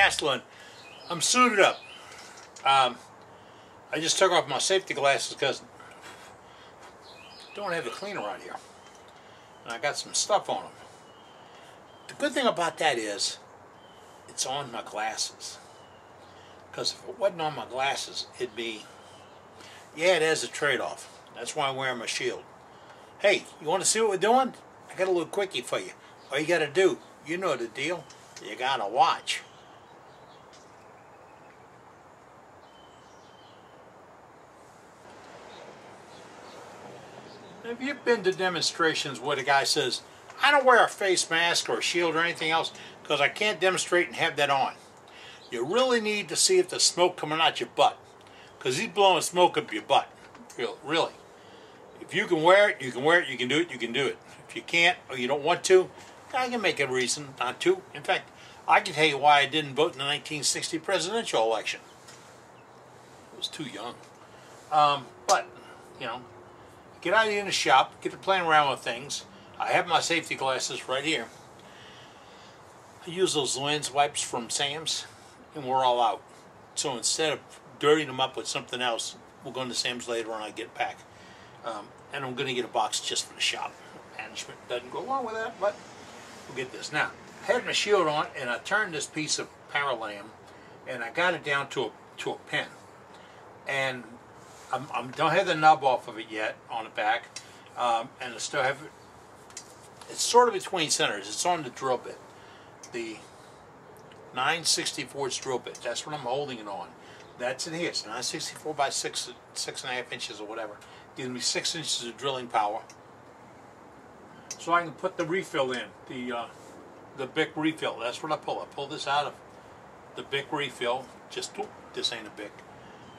Castellan. I'm suited up. I just took off my safety glasses because I don't have the cleaner out here. And I got some stuff on them. The good thing about that is it's on my glasses. Because if it wasn't on my glasses, it'd be, yeah, it has a trade-off. That's why I'm wearing my shield. Hey, you want to see what we're doing? I got a little quickie for you. All you got to do, you know the deal, you got to watch. Have you been to demonstrations where the guy says, I don't wear a face mask or a shield or anything else because I can't demonstrate and have that on? You really need to see if there's smoke coming out your butt, because he's blowing smoke up your butt. Really. If you can wear it, you can wear it, you can do it, you can do it. If you can't or you don't want to, I can make a reason not to. In fact, I can tell you why I didn't vote in the 1960 presidential election. I was too young. But, you know, get out in the shop, get to playing around with things. I have my safety glasses right here. I use those lens wipes from Sam's, and we're all out. So instead of dirtying them up with something else, we'll go into Sam's later when I get back. And I'm going to get a box just for the shop. Management doesn't go along with that, but we'll get this. Now, I had my shield on, and I turned this piece of Paralam, and I got it down to a pin. And I don't have the nub off of it yet on the back, and I still have it. It's sort of between centers. It's on the drill bit, the 9/64 drill bit. That's what I'm holding it on. That's in here. It's 9/64 by 6.5 inches or whatever. Gives me 6 inches of drilling power, so I can put the refill in, the Bic refill. That's what I pull. I pull this out of the Bic refill. Just this ain't a Bic.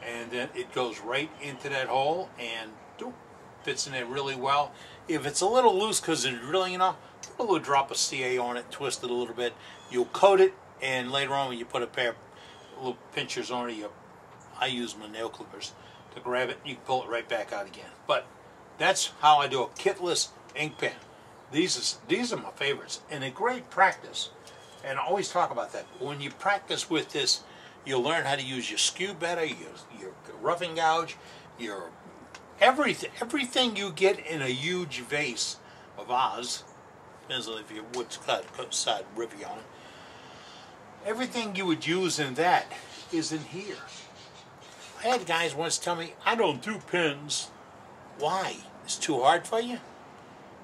And then it goes right into that hole and fits in there really well. If it's a little loose because of drilling, you know, put a little drop of CA on it, twist it a little bit. You'll coat it, and later on when you put a pair of little pinchers on it, I use my nail clippers to grab it, and you can pull it right back out again. But that's how I do a kitless ink pen. These are my favorites, and a great practice. And I always talk about that. When you practice with this, you'll learn how to use your skew better, your roughing gouge, your everything you get in a huge vase of Oz, depends on if you're wood side Rivian. Everything you would use in that is in here. I had guys once tell me, I don't do pens. Why? It's too hard for you?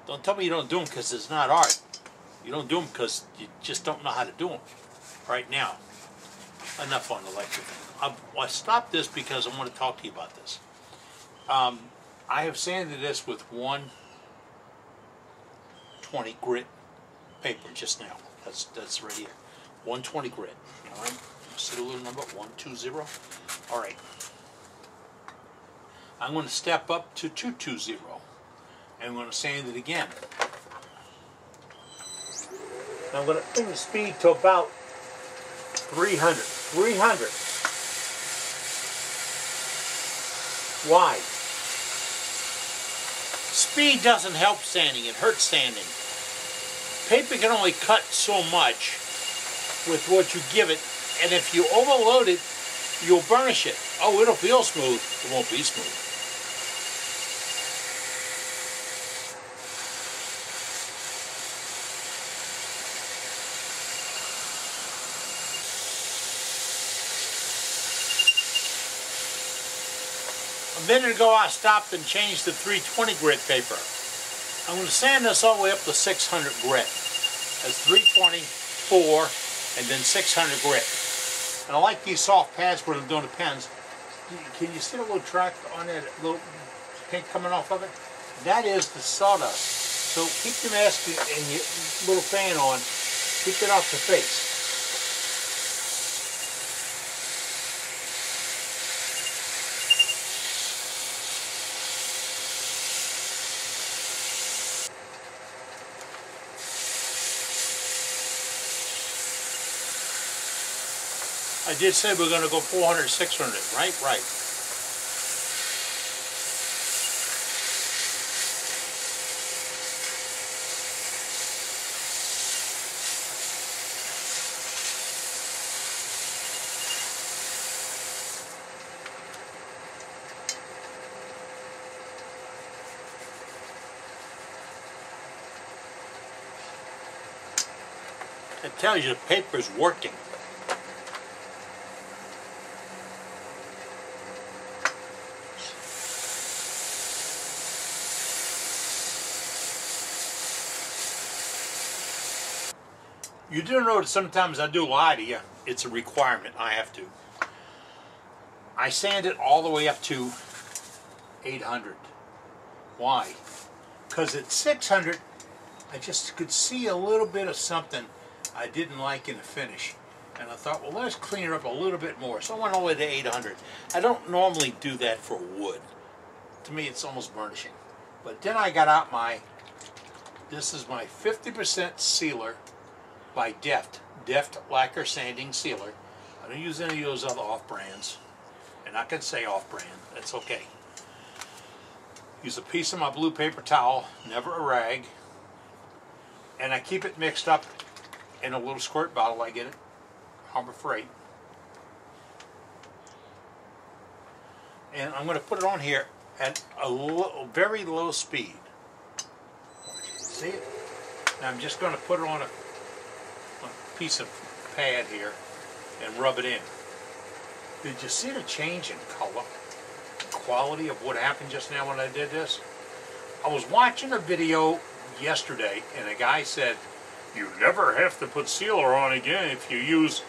Don't tell me you don't do them because it's not art. You don't do them because you just don't know how to do them. Right now. Enough on the lecture thing. I stopped this because I want to talk to you about this. I have sanded this with 120 grit paper just now. That's right here. 120 grit. All right. Serial number 120. All right. I'm going to step up to 220, and I'm going to sand it again. Now I'm going to bring the speed to about 300. 300. Why? Speed doesn't help sanding, it hurts sanding. Paper can only cut so much with what you give it, and if you overload it, you'll burnish it. Oh, it'll feel smooth, it won't be smooth. A minute ago I stopped and changed to 320 grit paper. I'm going to sand this all the way up to 600 grit. That's 320, 4, and then 600 grit. And I like these soft pads where I'm doing the pens. Can you see the little track on that little paint coming off of it? That is the sawdust. So keep your mask and your little fan on. Keep it off the face. I did say we're going to go 400, 600, right? Right. It tells you the paper's working. You do notice sometimes I do lie to you. It's a requirement. I have to. I sand it all the way up to 800. Why? Because at 600, I just could see a little bit of something I didn't like in the finish. And I thought, well, let's clean it up a little bit more. So I went all the way to 800. I don't normally do that for wood. To me, it's almost burnishing. But then I got out this is my 50% sealer by Deft lacquer sanding sealer. I don't use any of those other off-brands. And I can say off-brand, that's okay. Use a piece of my blue paper towel, never a rag. And I keep it mixed up in a little squirt bottle. I get it, Harbor Freight. And I'm going to put it on here at a very low speed. See it? Now I'm just going to put it on a piece of pad here and rub it in. Did you see the change in color? The quality of what happened just now when I did this? I was watching a video yesterday and a guy said, you never have to put sealer on again if you use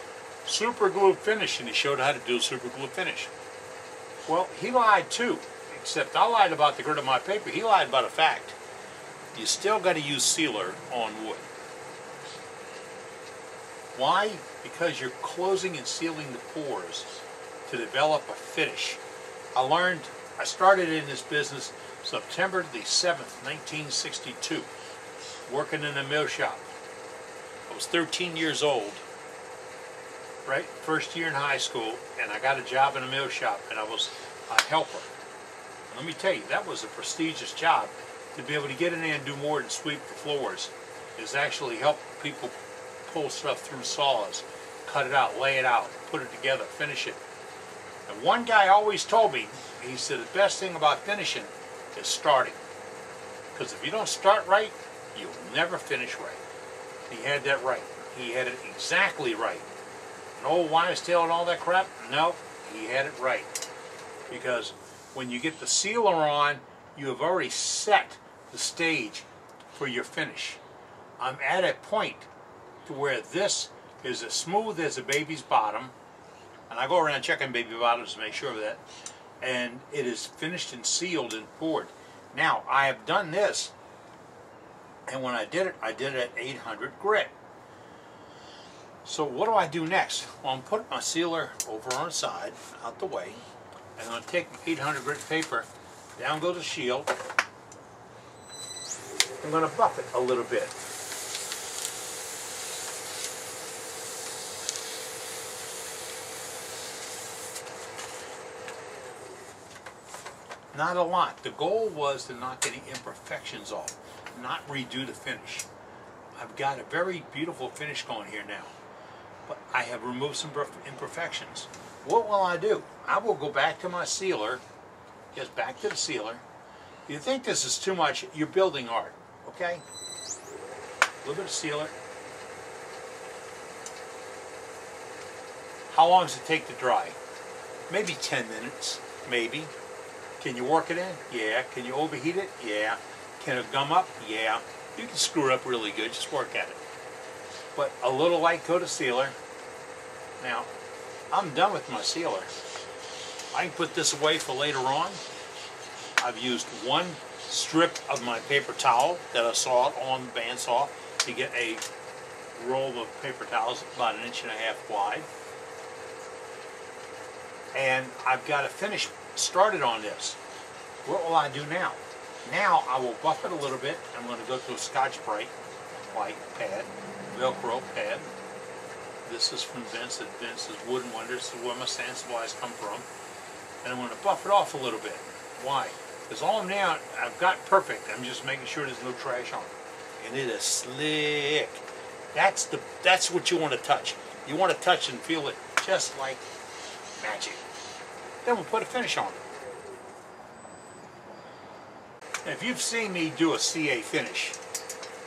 super glue finish, and he showed how to do super glue finish. Well, he lied too, except I lied about the grit of my paper. He lied about a fact. You still got to use sealer on wood. Why? Because you're closing and sealing the pores to develop a finish. I started in this business September the 7th, 1962, working in a mill shop. I was 13 years old, right? First year in high school, and I got a job in a mill shop, and I was a helper. And let me tell you, that was a prestigious job. To be able to get in there and do more than sweep the floors is actually help people pull stuff through saws, cut it out, lay it out, put it together, finish it. And one guy always told me, he said the best thing about finishing is starting. Because if you don't start right, you'll never finish right. He had that right. He had it exactly right. An old wives' tale and all that crap? No, he had it right. Because when you get the sealer on, you have already set the stage for your finish. I'm at a point to where this is as smooth as a baby's bottom, and I go around checking baby bottoms to make sure of that, and it is finished and sealed and poured. Now, I have done this, and when I did it at 800 grit. So what do I do next? Well, I'm putting my sealer over on the side, out the way, and I'm going to take 800 grit paper, down goes the shield. I'm going to buff it a little bit. Not a lot. The goal was to knock any imperfections off, not redo the finish. I've got a very beautiful finish going here now, but I have removed some imperfections. What will I do? I will go back to my sealer, just back to the sealer. If you think this is too much, you're building art, okay? A little bit of sealer. How long does it take to dry? Maybe 10 minutes, maybe. Can you work it in? Yeah. Can you overheat it? Yeah. Can it gum up? Yeah. You can screw it up really good, just work at it. But a little light coat of sealer. Now, I'm done with my sealer. I can put this away for later on. I've used one strip of my paper towel that I sawed on the bandsaw to get a roll of paper towels about 1.5 inches wide. And I've got a finish started on this. What will I do now? Now I will buff it a little bit. I'm going to go to a Scotch-Brite white pad, Velcro pad. This is from Vince at Vince's Wooden Wonders. This is where my sand supplies come from. And I'm going to buff it off a little bit. Why? Because all of now I've got perfect. I'm just making sure there's no trash on it. And it is slick. That's what you want to touch. You want to touch and feel it just like magic. Then we'll put a finish on it. Now, if you've seen me do a CA finish,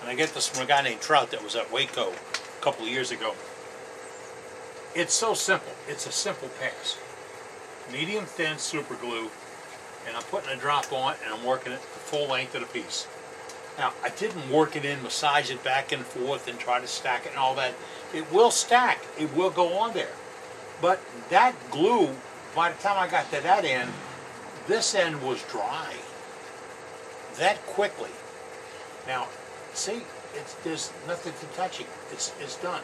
and I get this from a guy named Trout that was at Waco a couple of years ago. It's so simple. It's a simple pass. Medium thin super glue, and I'm putting a drop on and I'm working it the full length of the piece. Now, I didn't work it in, massage it back and forth and try to stack it and all that. It will stack. It will go on there. But that glue, by the time I got to that end, this end was dry. That quickly. Now, see, there's nothing to touching. It's done.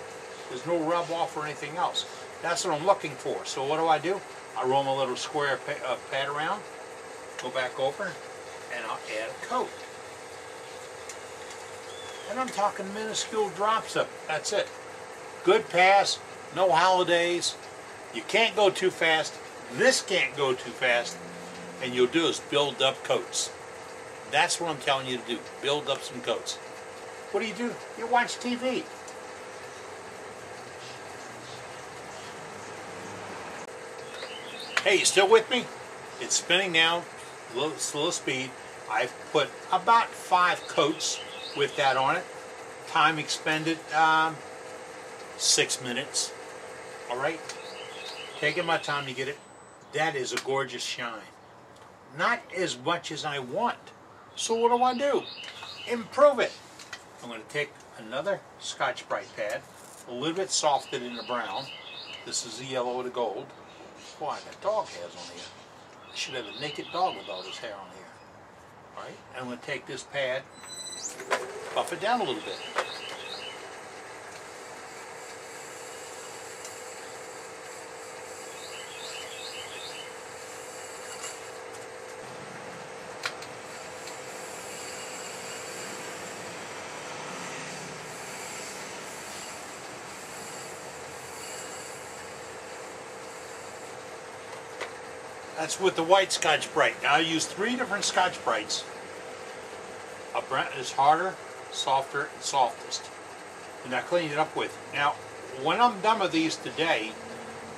There's no rub off or anything else. That's what I'm looking for. So what do? I roll my little square pad around, go back over, and I'll add a coat. And I'm talking minuscule drops of it. That's it. Good pass, no holidays. You can't go too fast. This can't go too fast. And you'll do is build up coats. That's what I'm telling you to do. Build up some coats. What do? You watch TV. Hey, you still with me? It's spinning now, slow speed. I've put about 5 coats with that on it. Time expended, 6 minutes. All right? Taking my time to get it. That is a gorgeous shine. Not as much as I want. So what do? Improve it. I'm going to take another Scotch-Brite pad, a little bit softer than the brown. This is the yellow or the gold. Boy, that dog hairs on here. I should have a naked dog with all this hair on here. All right, I'm going to take this pad, buff it down a little bit. That's with the white Scotch-Brite. Now I use 3 different Scotch-Brites. A brown is harder, softer, and softest. And I clean it up with. Now, when I'm done with these today,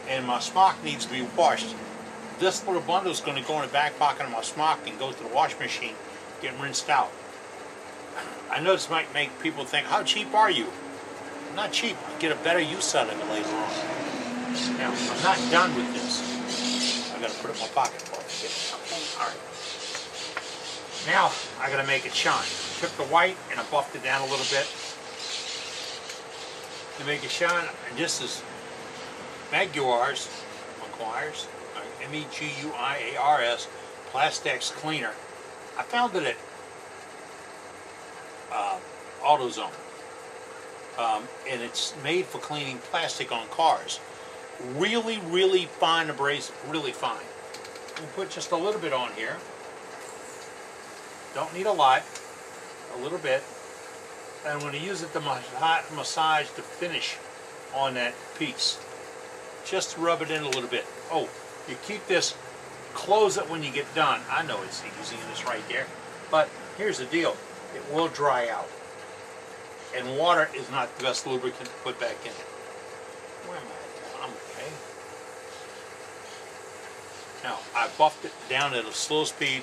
and my smock needs to be washed, this little bundle is going to go in the back pocket of my smock and go to the wash machine, get rinsed out. I know this might make people think, how cheap are you? I'm not cheap. I get a better use out of it later on. Now, I'm not done with this. I gotta put it in my pocket for it. Alright. Now I gotta make it shine. Took the white and I buffed it down a little bit to make it shine. And this is Meguiar's, M-E-G-U-I-A-R-S Plastex cleaner. I found it at AutoZone. And it's made for cleaning plastic on cars. Really, really fine abrasive, really fine. We'll put just a little bit on here. Don't need a lot, a little bit. And I'm going to use it to massage the finish on that piece. Just to rub it in a little bit. Oh, you keep this, close it when you get done. I know it's easy and it's right there. But here's the deal, it will dry out. And water is not the best lubricant to put back in it. Where am I? I'm okay. Now, I buffed it down at a slow speed.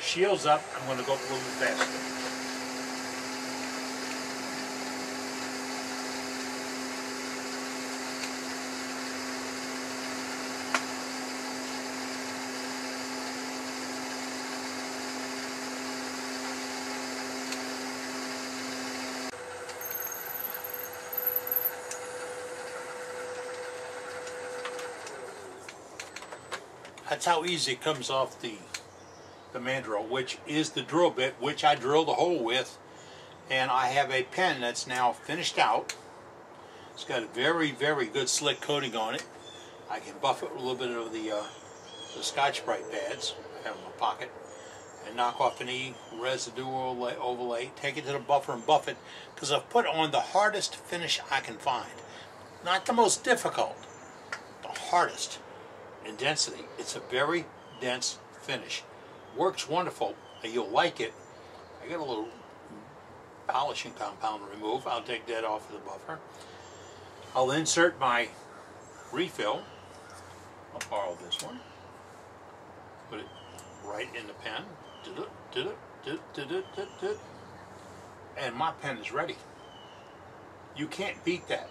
Shields up. I'm going to go a little bit faster. That's how easy it comes off the mandrel, which is the drill bit, which I drilled a hole with. And I have a pen that's now finished out. It's got a very, very good slick coating on it. I can buff it with a little bit of the Scotch-Brite pads I have in my pocket and knock off any residual overlay. Take it to the buffer and buff it, because I've put on the hardest finish I can find. Not the most difficult, the hardest. In density, it's a very dense finish. Works wonderful. You'll like it. I got a little polishing compound to remove. I'll take that off of the buffer. I'll insert my refill. I'll borrow this one. Put it right in the pen. And my pen is ready. You can't beat that.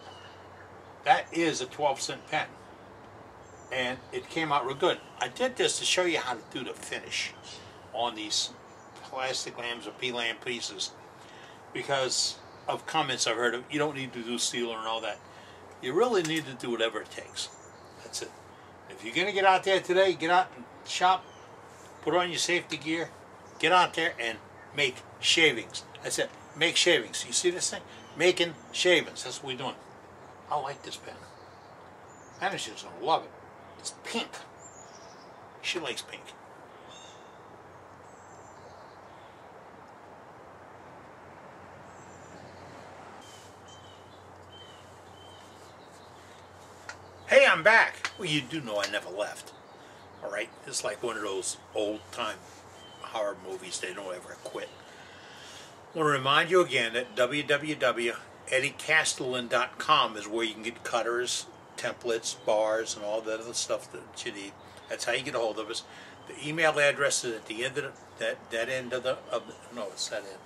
That is a 12-cent pen. And it came out real good. I did this to show you how to do the finish on these plastic lamps or P-lamp pieces, because of comments I've heard of, you don't need to do sealer and all that. You really need to do whatever it takes. That's it. If you're going to get out there today, get out and shop, put on your safety gear, get out there and make shavings. That's it. Make shavings. You see this thing? Making shavings. That's what we're doing. I like this pen. Manager's going to love it. It's pink. She likes pink. Hey, I'm back. Well, you do know I never left. All right? It's like one of those old-time horror movies. They don't ever quit. I want to remind you again that www.eddiecastellan.com is where you can get cutters, templates, bars, and all that other stuff that you need. That's how you get a hold of us. The email address is at the end of that end of the no, it's that end.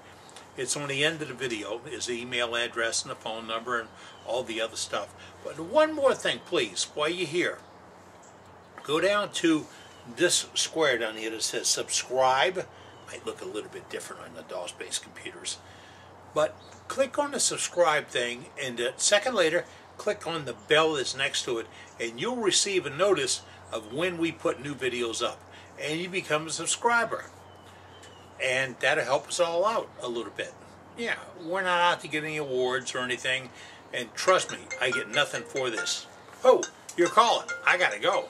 It's on the end of the video is the email address and the phone number and all the other stuff. But one more thing, please, while you're here, go down to this square down here that says subscribe. Might look a little bit different on the DOS-based computers. But click on the subscribe thing, and a second later, click on the bell that's next to it, and you'll receive a notice of when we put new videos up. And you become a subscriber. And that'll help us all out a little bit. Yeah, we're not out to get any awards or anything. And trust me, I get nothing for this. Oh, you're calling. I gotta go.